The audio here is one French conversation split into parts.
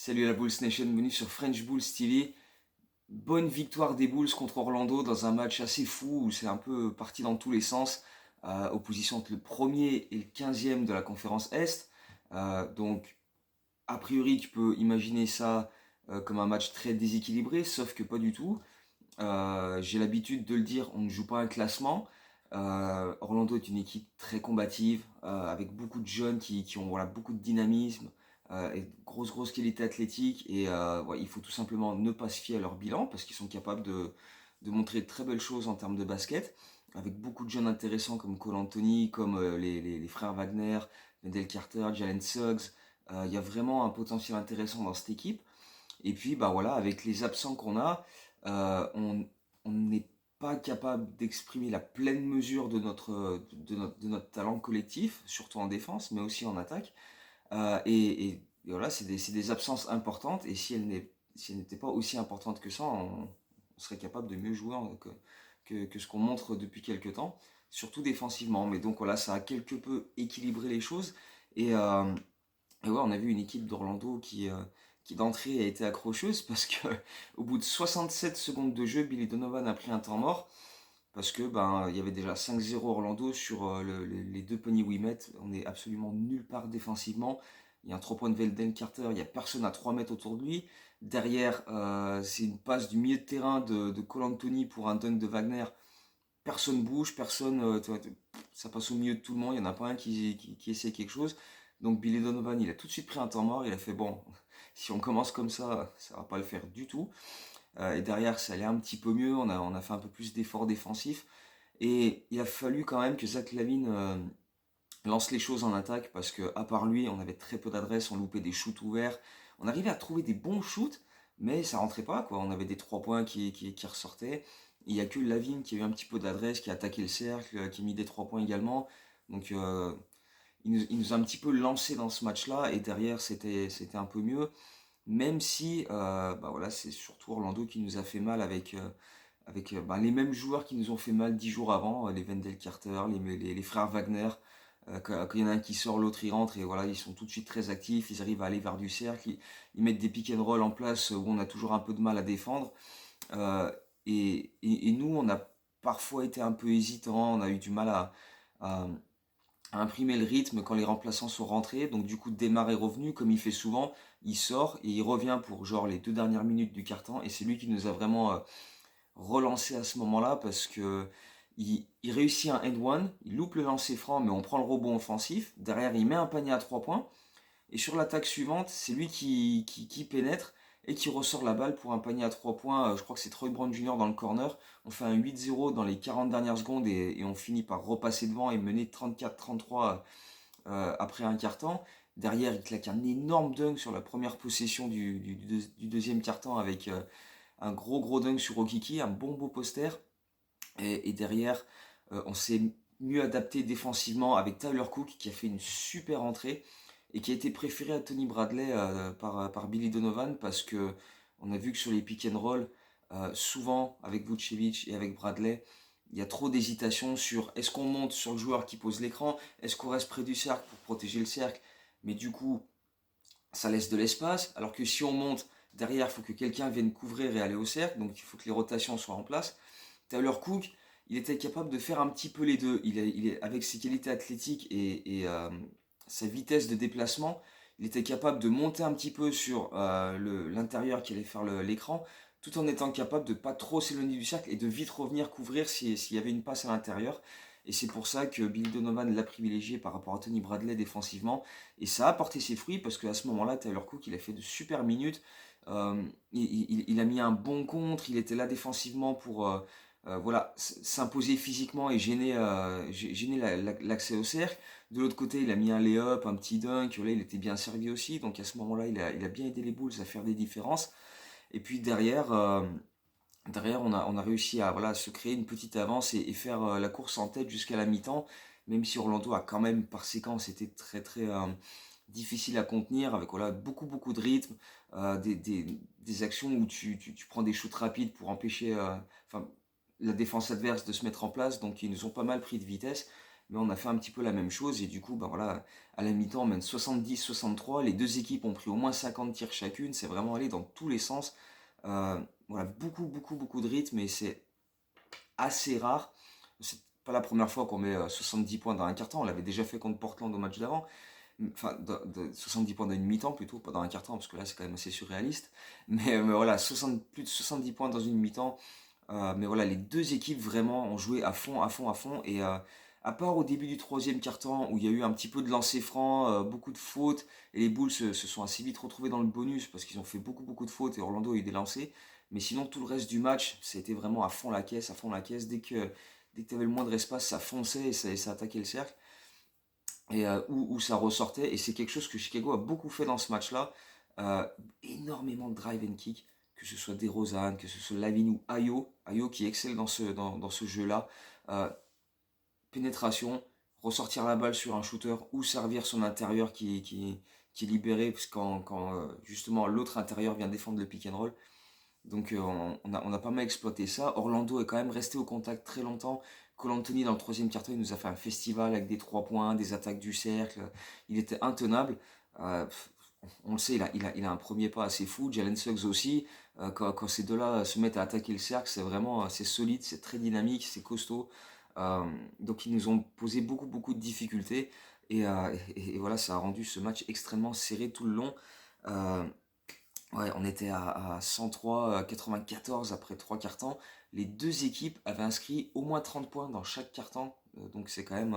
Salut la Bulls Nation, bienvenue sur French Bulls TV. Bonne victoire des Bulls contre Orlando dans un match assez fou où c'est un peu parti dans tous les sens. Opposition entre le premier et le 15e de la conférence Est. Donc, a priori, tu peux imaginer ça comme un match très déséquilibré, sauf que pas du tout. J'ai l'habitude de le dire, on ne joue pas un classement. Orlando est une équipe très combative, avec beaucoup de jeunes qui ont voilà, beaucoup de dynamisme et de grosses qualités athlétiques. Et ouais, il faut tout simplement ne pas se fier à leur bilan parce qu'ils sont capables de montrer de très belles choses en termes de basket, avec beaucoup de jeunes intéressants comme Cole Anthony, comme les frères Wagner, Wendell Carter, Jalen Suggs. Il y a vraiment un potentiel intéressant dans cette équipe. Et puis, bah voilà, avec les absents qu'on a, on n'est pas capable d'exprimer la pleine mesure de notre talent collectif, surtout en défense, mais aussi en attaque. Et voilà, c'est des absences importantes. Et si elles n'étaient pas aussi importantes que ça, on serait capable de mieux jouer que ce qu'on montre depuis quelques temps, surtout défensivement. Mais donc voilà, ça a quelque peu équilibré les choses. Et, euh, et ouais, on a vu une équipe d'Orlando qui d'entrée a été accrocheuse parce que au bout de 67 secondes de jeu, Billy Donovan a pris un temps mort parce que ben il y avait déjà 5-0 Orlando sur les deux paniers Wimet. On est absolument nulle part défensivement. Il y a un 3 points de Velden Carter, il n'y a personne à 3 mètres autour de lui. Derrière, c'est une passe du milieu de terrain de Cole Anthony pour un dunk de Wagner. Personne bouge, personne, ça passe au milieu de tout le monde, il n'y en a pas un qui essaie quelque chose. Donc Billy Donovan, il a tout de suite pris un temps mort, il a fait bon, si on commence comme ça va pas le faire du tout. Et derrière, ça allait un petit peu mieux, on a fait un peu plus d'efforts défensifs. Et il a fallu quand même que Zach LaVine lance les choses en attaque parce que à part lui, on avait très peu d'adresse, on loupait des shoots ouverts. On arrivait à trouver des bons shoots, mais ça rentrait pas quoi. On avait des 3 points qui ressortaient. Il n'y a que Lavigne qui a eu un petit peu d'adresse, qui a attaqué le cercle, qui a mis des 3 points également. Donc il nous a un petit peu lancé dans ce match-là et derrière c'était un peu mieux. Même si bah voilà, c'est surtout Orlando qui nous a fait mal avec bah, les mêmes joueurs qui nous ont fait mal 10 jours avant, les Wendell Carter, les frères Wagner. Quand il y en a un qui sort, l'autre il rentre et voilà, ils sont tout de suite très actifs, ils arrivent à aller vers du cercle, ils mettent des pick and roll en place où on a toujours un peu de mal à défendre. Euh, et nous, on a parfois été un peu hésitants, on a eu du mal à, à imprimer le rythme quand les remplaçants sont rentrés. Donc du coup, Demar est revenu, comme il fait souvent, il sort et il revient pour genre les 2 dernières minutes du quart-temps. Et c'est lui qui nous a vraiment relancé à ce moment-là parce que il réussit un end-one, il loupe le lancer franc, mais on prend le rebond offensif. Derrière, il met un panier à 3 points. Et sur l'attaque suivante, c'est lui qui pénètre et qui ressort la balle pour un panier à 3 points. Je crois que c'est Troy Brown Jr. dans le corner. On fait un 8-0 dans les 40 dernières secondes et on finit par repasser devant et mener 34-33 après un quart-temps. Derrière, il claque un énorme dunk sur la première possession du deuxième quart-temps avec un gros dunk sur Okiki, un bon beau poster. Et derrière, on s'est mieux adapté défensivement avec Tyler Cook qui a fait une super entrée et qui a été préféré à Tony Bradley par Billy Donovan parce que on a vu que sur les pick and roll, souvent avec Vucevic et avec Bradley, il y a trop d'hésitation sur est-ce qu'on monte sur le joueur qui pose l'écran, est-ce qu'on reste près du cercle pour protéger le cercle, mais du coup ça laisse de l'espace, alors que si on monte derrière, il faut que quelqu'un vienne couvrir et aller au cercle, donc il faut que les rotations soient en place. Taylor Cook, il était capable de faire un petit peu les deux. Avec ses qualités athlétiques et sa vitesse de déplacement, il était capable de monter un petit peu sur l'intérieur qui allait faire l'écran, tout en étant capable de pas trop s'éloigner du cercle et de vite revenir couvrir s'il y avait une passe à l'intérieur. Et c'est pour ça que Billy Donovan l'a privilégié par rapport à Tony Bradley défensivement. Et ça a porté ses fruits parce qu'à ce moment-là, Tyler Cook, il a fait de super minutes. Il a mis un bon contre, il était là défensivement pour voilà, s'imposer physiquement et gêner l'accès au cercle. De l'autre côté, il a mis un lay-up, un petit dunk, là il était bien servi aussi, donc à ce moment-là, il a bien aidé les Bulls à faire des différences. Et puis derrière on a réussi à voilà, se créer une petite avance et faire la course en tête jusqu'à la mi-temps, même si Orlando a quand même par séquence été très difficile à contenir avec voilà, beaucoup de rythme, des actions où tu prends des shoots rapides pour empêcher enfin, la défense adverse de se mettre en place, donc ils nous ont pas mal pris de vitesse. mais on a fait un petit peu la même chose, et du coup, bah voilà, à la mi-temps, on mène 70-63, les deux équipes ont pris au moins 50 tirs chacune, c'est vraiment allé dans tous les sens. Voilà, beaucoup de rythme, et c'est assez rare. C'est pas la première fois qu'on met 70 points dans un quart-temps, on l'avait déjà fait contre Portland au match d'avant, enfin 70 points dans une mi-temps plutôt, pas dans un quart-temps, parce que là c'est quand même assez surréaliste, mais voilà, plus de 70 points dans une mi-temps. Mais voilà, les deux équipes vraiment ont joué à fond, à fond, à fond. Et à part au début du troisième quart-temps où il y a eu un petit peu de lancer franc, beaucoup de fautes, et les Bulls se sont assez vite retrouvés dans le bonus parce qu'ils ont fait beaucoup de fautes, et Orlando a eu des lancers. Mais sinon, tout le reste du match, c'était vraiment à fond la caisse, à fond la caisse. Dès que tu avais le moindre espace, ça fonçait, et ça attaquait le cercle. Et où ça ressortait. Et c'est quelque chose que Chicago a beaucoup fait dans ce match-là. Euh, Énormément de drive and kick, que ce soit DeRozan, que ce soit Lavine ou Ayo qui excelle dans ce jeu-là. Euh, Pénétration, ressortir la balle sur un shooter ou servir son intérieur qui est libéré parce quand justement l'autre intérieur vient défendre le pick and roll. Donc on a pas mal exploité ça. Orlando est quand même resté au contact très longtemps. Cole Anthony dans le troisième quart-temps, il nous a fait un festival avec des 3 points, des attaques du cercle. Il était intenable. Euh, on le sait, il a un premier pas assez fou. Jalen Suggs aussi. Quand ces deux-là se mettent à attaquer le cercle, c'est solide, c'est très dynamique, c'est costaud. Euh, donc ils nous ont posé beaucoup de difficultés. Et voilà, ça a rendu ce match extrêmement serré tout le long. Euh, Ouais, on était à 103 à 94 après 3 quarts-temps. Les deux équipes avaient inscrit au moins 30 points dans chaque quart-temps. Donc c'est quand même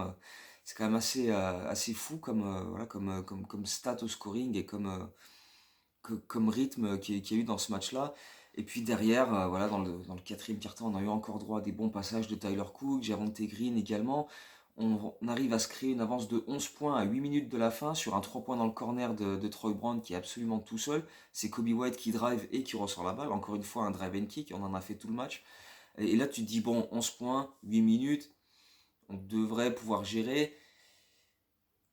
assez fou voilà, comme stat au scoring, et comme rythme qu'il y a eu dans ce match-là. Et puis derrière, voilà, dans le quatrième quart-temps, on a eu encore droit à des bons passages de Tyler Cook, Javonte Green également. On arrive à se créer une avance de 11 points à 8 minutes de la fin sur un 3 points dans le corner de Troy Brown qui est absolument tout seul. C'est Kobe White qui drive et qui ressort la balle. Encore une fois, un drive and kick, on en a fait tout le match. Et là, tu te dis, bon, 11 points, 8 minutes, on devrait pouvoir gérer.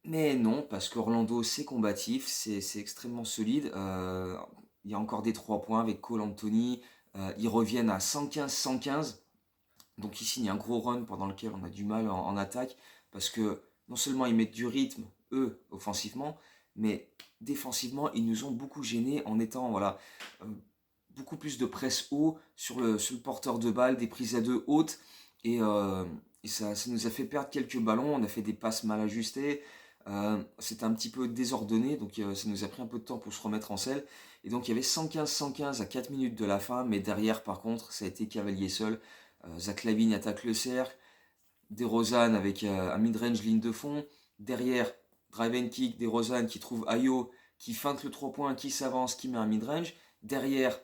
Mais non, parce qu'Orlando c'est combatif, c'est extrêmement solide. Il y a encore des 3 points avec Cole Anthony. Ils reviennent à 115-115. Donc ils signent un gros run pendant lequel on a du mal en attaque. Parce que non seulement ils mettent du rythme, eux, offensivement, mais défensivement, ils nous ont beaucoup gênés en étant voilà, euh, beaucoup plus de presse haut sur le porteur de balle, des prises à deux hautes. Et ça nous a fait perdre quelques ballons. On a fait des passes mal ajustées. C'était un petit peu désordonné, donc ça nous a pris un peu de temps pour se remettre en selle. Et donc il y avait 115-115 à 4 minutes de la fin, mais derrière par contre ça a été cavalier seul. Zach LaVine attaque le cercle, DeRozan avec un mid-range ligne de fond. Derrière, drive and kick, DeRozan qui trouve Ayo, qui feinte le 3 points, qui s'avance, qui met un mid-range. Derrière,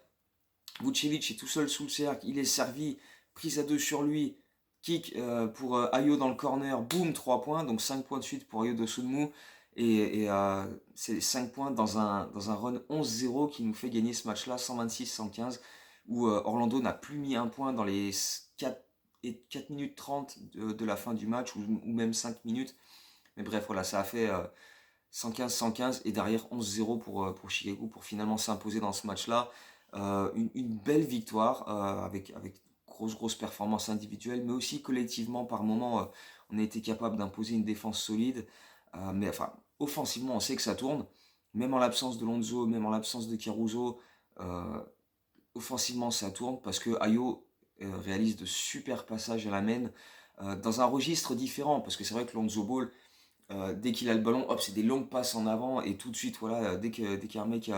Vucevic est tout seul sous le cercle, il est servi, prise à deux sur lui, kick pour Ayo dans le corner, boum, 3 points, donc 5 points de suite pour Ayo de Sunmu. Et c'est 5 points dans un run 11-0 qui nous fait gagner ce match-là, 126-115, où Orlando n'a plus mis un point dans les 4 minutes 30 de la fin du match, ou même 5 minutes. Mais bref, voilà, ça a fait 115-115, et derrière 11-0 pour Chicago pour finalement s'imposer dans ce match-là. Une belle victoire avec grosse performance individuelle, mais aussi collectivement par moment on a été capable d'imposer une défense solide. Mais enfin, offensivement, on sait que ça tourne, même en l'absence de Lonzo, même en l'absence de Caruso. euh, Offensivement, ça tourne parce que Ayo réalise de super passages à la main dans un registre différent, parce que c'est vrai que Lonzo Ball, dès qu'il a le ballon, hop, c'est des longues passes en avant, et tout de suite, voilà, dès qu'un mec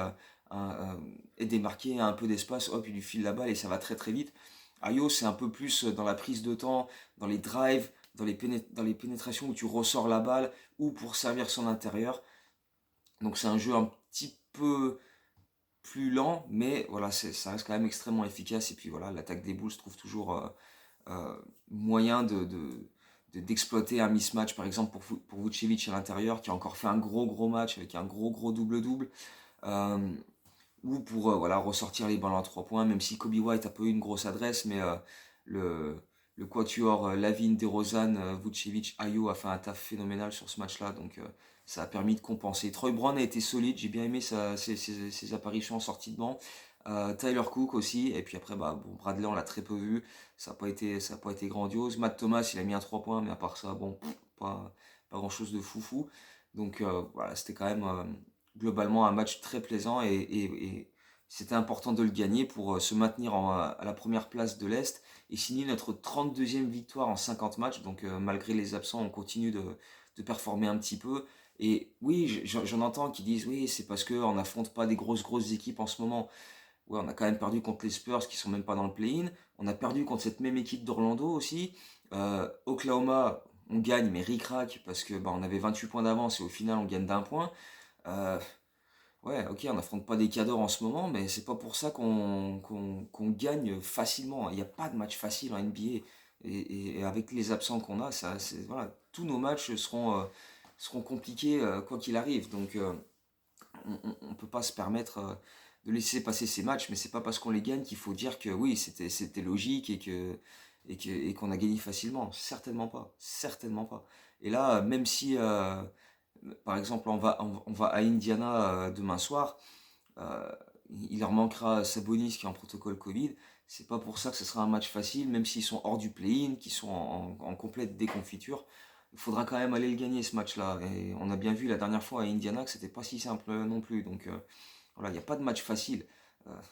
est démarqué, a un peu d'espace, hop, il lui file la balle et ça va très vite. Ayo, c'est un peu plus dans la prise de temps, dans les drives, dans les pénétrations où tu ressors la balle, ou pour servir son intérieur. Donc c'est un jeu un petit peu plus lent, mais voilà, ça reste quand même extrêmement efficace. Et puis voilà, l'attaque des Bulls trouve toujours moyen d'exploiter un mismatch, par exemple pour Vucevic à l'intérieur, qui a encore fait un gros match avec un gros double-double. Euh, ou pour voilà, ressortir les ballons à 3 points, même si Kobe White a pas eu une grosse adresse, mais le, le quatuor Lavine, DeRozan, Vucevic, Ayo a fait un taf phénoménal sur ce match-là, donc ça a permis de compenser. Troy Brown a été solide, j'ai bien aimé ses apparitions en sortie de banc. Tyler Cook aussi, et puis après bah, bon, Bradley on l'a très peu vu, ça n'a pas été grandiose. Matt Thomas il a mis un 3 points, mais à part ça, bon, pas grand-chose de foufou. Donc voilà, c'était quand même globalement un match très plaisant et c'était important de le gagner pour se maintenir à la première place de l'Est et signer notre 32e victoire en 50 matchs. Donc malgré les absents, on continue de performer un petit peu. Et oui, j'en entends qui disent oui, c'est parce qu'on n'affronte pas des grosses équipes en ce moment. Ouais, on a quand même perdu contre les Spurs qui sont même pas dans le play-in. On a perdu contre cette même équipe d'Orlando aussi. Oklahoma, on gagne, mais ric-rac parce que bah, on avait 28 points d'avance et au final on gagne d'un point. Euh, ouais, ok, on n'affronte pas des cadors en ce moment, mais c'est pas pour ça qu'on gagne facilement. Il n'y a pas de match facile en NBA. Et avec les absents qu'on a, voilà, tous nos matchs seront compliqués quoi qu'il arrive. Donc on ne peut pas se permettre de laisser passer ces matchs, mais c'est pas parce qu'on les gagne qu'il faut dire que oui, c'était logique et qu'on a gagné facilement. Certainement pas. Certainement pas. Et là, même si, par exemple, on va à Indiana demain soir, euh, il leur manquera Sabonis qui est en protocole Covid. C'est pas pour ça que ce sera un match facile, même s'ils sont hors du play-in, qu'ils sont en complète déconfiture. Il faudra quand même aller le gagner ce match-là. Et on a bien vu la dernière fois à Indiana que c'était pas si simple non plus. Donc voilà, il n'y a pas de match facile.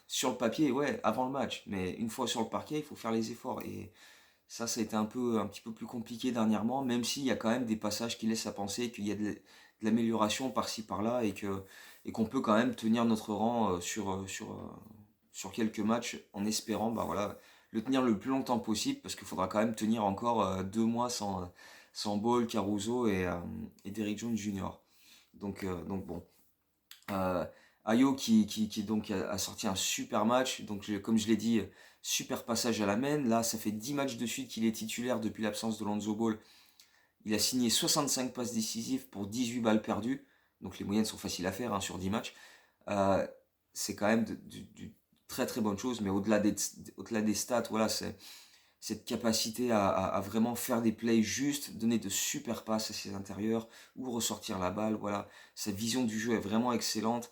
Sur le papier, ouais, avant le match. Mais une fois sur le parquet, il faut faire les efforts. Et ça a été un petit peu plus compliqué dernièrement, même s'il y a quand même des passages qui laissent à penser qu'il y a de l'amélioration par-ci par-là et qu'on peut quand même tenir notre rang sur quelques matchs en espérant bah, voilà, le tenir le plus longtemps possible parce qu'il faudra quand même tenir encore 2 mois sans Ball, Caruso et Derrick Jones Jr. Donc bon. Euh, Ayo qui donc a sorti un super match, donc comme je l'ai dit, super passage à la main. Là, ça fait 10 matchs de suite qu'il est titulaire depuis l'absence de Lonzo Ball. Il a signé 65 passes décisives pour 18 balles perdues, donc les moyennes sont faciles à faire hein, sur 10 matchs. Euh, c'est quand même du très très bonne chose, mais au-delà des stats, voilà, c'est cette capacité à vraiment faire des plays justes, donner de super passes à ses intérieurs ou ressortir la balle. Voilà, sa vision du jeu est vraiment excellente.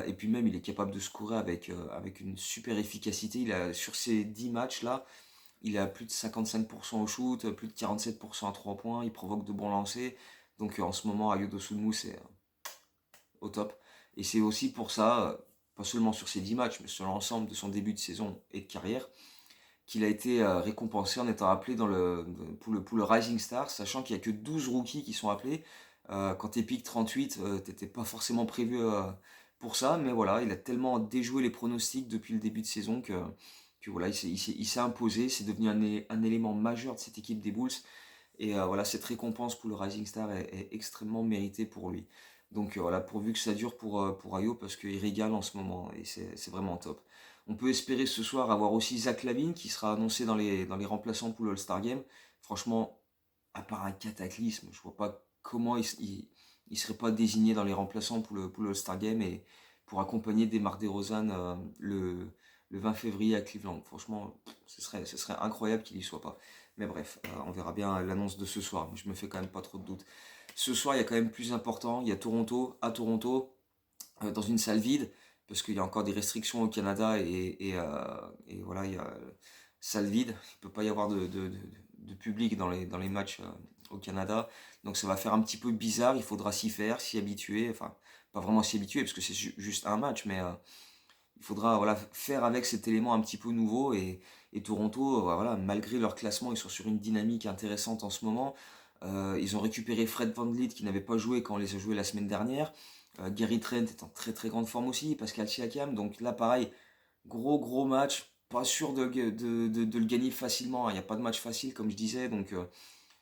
Et puis même, il est capable de scorer avec une super efficacité. Sur ces 10 matchs-là, il a plus de 55% au shoot, plus de 47% à 3 points. Il provoque de bons lancers. Donc en ce moment, Ayo Dosunmu, c'est au top. Et c'est aussi pour ça, pas seulement sur ces 10 matchs, mais sur l'ensemble de son début de saison et de carrière, qu'il a été récompensé en étant appelé pour le Rising Star, sachant qu'il n'y a que 12 rookies qui sont appelés. Quand tu pick 38, t'étais pas forcément prévu pour ça, mais voilà, il a tellement déjoué les pronostics depuis le début de saison que voilà, il s'est imposé, c'est devenu un élément majeur de cette équipe des Bulls. Et voilà, cette récompense pour le Rising Star est extrêmement méritée pour lui. Donc voilà, pourvu que ça dure pour Ayo, parce qu'il régale en ce moment, et c'est vraiment top. On peut espérer ce soir avoir aussi Zach LaVine, qui sera annoncé dans les remplaçants pour le All-Star Game. Franchement, à part un cataclysme, je vois pas comment il serait pas désigné dans les remplaçants pour le All-Star Game et pour accompagner Demar DeRozan le 20 février à Cleveland. Franchement, ce serait incroyable qu'il y soit pas. Mais bref, on verra bien l'annonce de ce soir. Je me fais quand même pas trop de doutes. Ce soir, il y a quand même plus important. Il y a Toronto, à Toronto, dans une salle vide, parce qu'il y a encore des restrictions au Canada et voilà, il y a salle vide. Il ne peut pas y avoir de public dans les matchs au Canada. Donc ça va faire un petit peu bizarre. Il faudra s'y faire, s'y habituer. Enfin, pas vraiment s'y habituer, parce que c'est juste un match, mais il faudra voilà, faire avec cet élément un petit peu nouveau et Toronto, voilà, malgré leur classement, ils sont sur une dynamique intéressante en ce moment. Ils ont récupéré Fred VanVleet qui n'avait pas joué quand on les a joués la semaine dernière. Gary Trent est en très très grande forme aussi, Pascal Siakam. Donc là, pareil, gros match. Pas sûr de le gagner facilement, hein. Il n'y a pas de match facile, comme je disais. Donc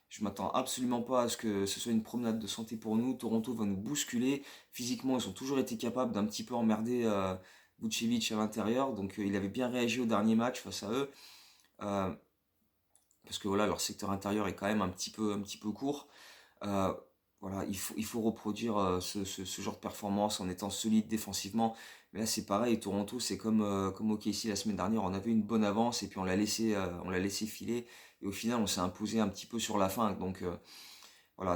je m'attends absolument pas à ce que ce soit une promenade de santé pour nous. Toronto va nous bousculer. Physiquement, ils ont toujours été capables d'un petit peu emmerder Vucevic à l'intérieur. Donc il avait bien réagi au dernier match face à eux. Euh, parce que voilà, leur secteur intérieur est quand même un petit peu court. Euh, voilà, il faut reproduire ce genre de performance en étant solide défensivement. Mais là, c'est pareil. Toronto, c'est comme OKC la semaine dernière. On avait une bonne avance et puis on l'a laissé filer. Et au final, on s'est imposé un petit peu sur la fin. Donc voilà,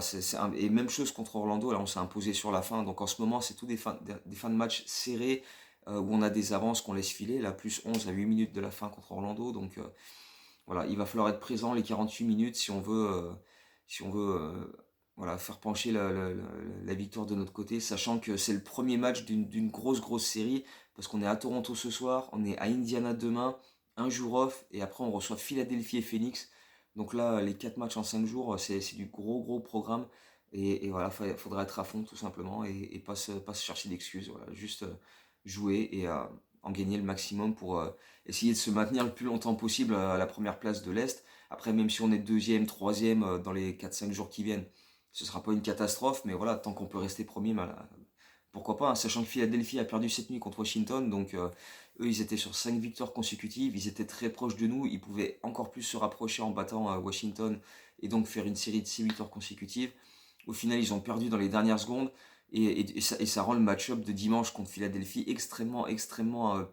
et même chose contre Orlando. Là, on s'est imposé sur la fin. Donc en ce moment, c'est tout des fins de match serrés où on a des avances qu'on laisse filer. Là, plus 11 à 8 minutes de la fin contre Orlando. Donc voilà, il va falloir être présent les 48 minutes si on veut voilà, faire pencher la victoire de notre côté, sachant que c'est le premier match d'une grosse série, parce qu'on est à Toronto ce soir, on est à Indiana demain, un jour off, et après on reçoit Philadelphie et Phoenix. Donc là, les 4 matchs en 5 jours, c'est du gros programme. Et voilà, faudra être à fond tout simplement, et pas se chercher d'excuses. Voilà, juste jouer et en gagner le maximum pour essayer de se maintenir le plus longtemps possible à la première place de l'Est. Après, même si on est deuxième, troisième dans les 4 5 jours qui viennent, ce sera pas une catastrophe, mais voilà, tant qu'on peut rester premier, pourquoi pas, hein, sachant que Philadelphie a perdu cette nuit contre Washington, donc eux ils étaient sur 5 victoires consécutives, ils étaient très proches de nous, ils pouvaient encore plus se rapprocher en battant Washington et donc faire une série de 6 victoires consécutives. Au final, ils ont perdu dans les dernières secondes, et ça rend le match-up de dimanche contre Philadelphie extrêmement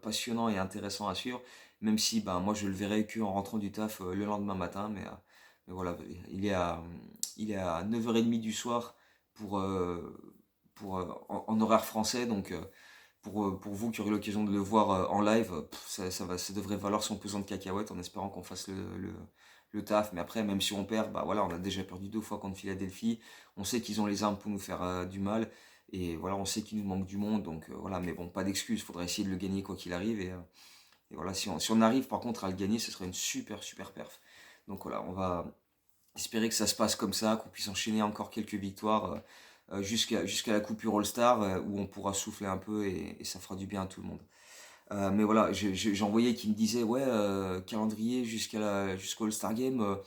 passionnant et intéressant à suivre, même si ben, moi je le verrai qu'en rentrant du taf le lendemain matin, mais voilà, il est à 9h30 du soir en horaire français, donc pour vous qui aurez l'occasion de le voir en live, ça devrait valoir son pesant de cacahuètes en espérant qu'on fasse le taf. Mais après, même si on perd, bah voilà, on a déjà perdu 2 fois contre Philadelphie. On sait qu'ils ont les armes pour nous faire du mal. Et voilà, on sait qu'il nous manque du monde. Donc voilà, mais bon, pas d'excuses. Il faudra essayer de le gagner quoi qu'il arrive. Et voilà, si on arrive par contre à le gagner, ce serait une super perf. Donc voilà, on va espérer que ça se passe comme ça, qu'on puisse enchaîner encore quelques victoires jusqu'à la coupure All-Star où on pourra souffler un peu et ça fera du bien à tout le monde. Mais voilà, j'en voyais qui me disaient ouais, calendrier jusqu'au All-Star Game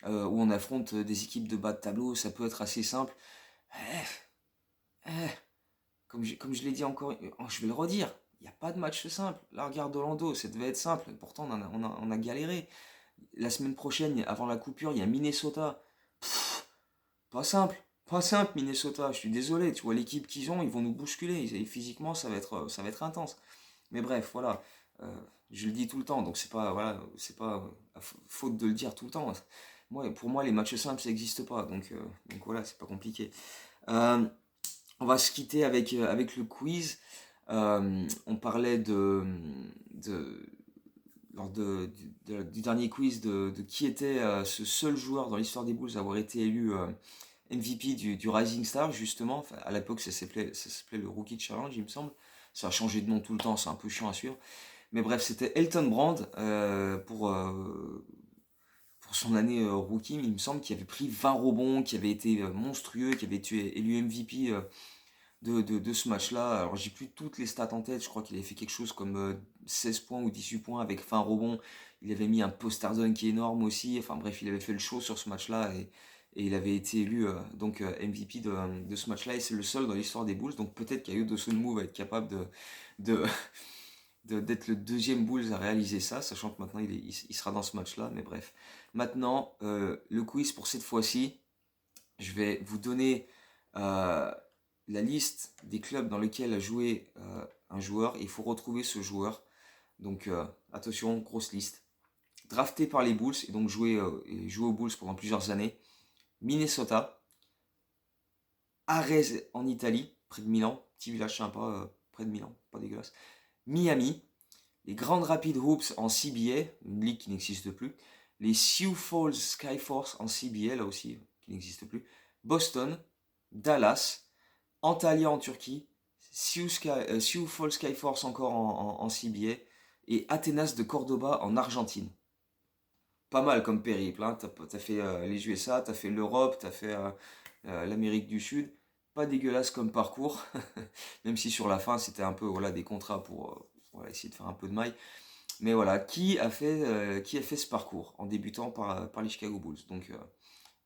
où on affronte des équipes de bas de tableau, ça peut être assez simple. Eh, eh, comme je l'ai dit encore, je vais le redire, il n'y a pas de match simple. Là, regarde Orlando, ça devait être simple, pourtant on a galéré. La semaine prochaine, avant la coupure, il y a Minnesota. Pas simple, pas simple Minnesota, je suis désolé, tu vois l'équipe qu'ils ont, ils vont nous bousculer, et physiquement ça va être intense. Mais bref, voilà, euh, je le dis tout le temps, donc c'est pas, voilà, c'est pas faute de le dire tout le temps. Pour moi, les matchs simples, ça n'existe pas, donc voilà, c'est pas compliqué. Euh, on va se quitter avec le quiz. On parlait de, lors du dernier quiz de qui était ce seul joueur dans l'histoire des Bulls à avoir été élu MVP du Rising Star, justement. Enfin, à l'époque, ça s'appelait le Rookie Challenge, il me semble. Ça a changé de nom tout le temps, c'est un peu chiant à suivre. Mais bref, c'était Elton Brand pour son année rookie, il me semble, qui avait pris 20 rebonds, qui avait été monstrueux, qui avait été élu MVP de ce match-là. Alors, j'ai plus toutes les stats en tête, je crois qu'il avait fait quelque chose comme 16 points ou 18 points avec 20 rebonds. Il avait mis un poster dunk qui est énorme aussi. Enfin bref, il avait fait le show sur ce match-là et il avait été élu MVP de ce match-là, et c'est le seul dans l'histoire des Bulls. Donc peut-être qu'Ayo Move va être capable de, d'être le deuxième Bulls à réaliser ça, sachant que maintenant il sera dans ce match-là. Mais bref, maintenant le quiz pour cette fois-ci, je vais vous donner la liste des clubs dans lesquels a joué un joueur. Il faut retrouver ce joueur. Donc attention, grosse liste. Drafté par les Bulls et donc joué aux Bulls pendant plusieurs années. Minnesota, Arese en Italie, près de Milan, petit village sympa, près de Milan, pas dégueulasse. Miami, les Grand Rapids Hoops en CBA, une ligue qui n'existe plus. Les Sioux Falls Skyforce en CBA, là aussi, qui n'existe plus. Boston, Dallas, Antalya en Turquie, Sioux Falls Skyforce encore en CBA, et Atenas de Cordoba en Argentine. Pas mal comme périple, hein. T'as fait les USA, t'as fait l'Europe, t'as fait l'Amérique du Sud. Pas dégueulasse comme parcours, même si sur la fin c'était un peu voilà, des contrats pour voilà, essayer de faire un peu de maille. Mais voilà, qui a fait ce parcours en débutant par les Chicago Bulls. Donc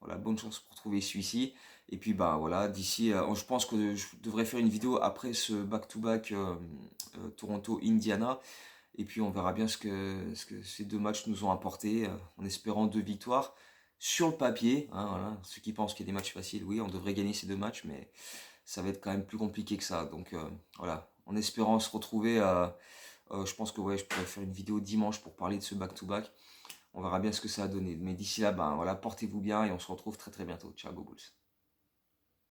voilà, bonne chance pour trouver celui-ci. Et puis bah voilà, d'ici, je pense que je devrais faire une vidéo après ce back-to-back Toronto-Indiana. Et puis on verra bien ce que ces 2 matchs nous ont apporté, en espérant 2 victoires. Sur le papier, hein, voilà, ceux qui pensent qu'il y a des matchs faciles, oui, on devrait gagner ces 2 matchs, mais ça va être quand même plus compliqué que ça. Donc voilà, en espérant se retrouver, je pense que ouais, je pourrais faire une vidéo dimanche pour parler de ce back-to-back. On verra bien ce que ça a donné. Mais d'ici là, ben voilà, portez-vous bien et on se retrouve très très bientôt. Ciao, go Bulls.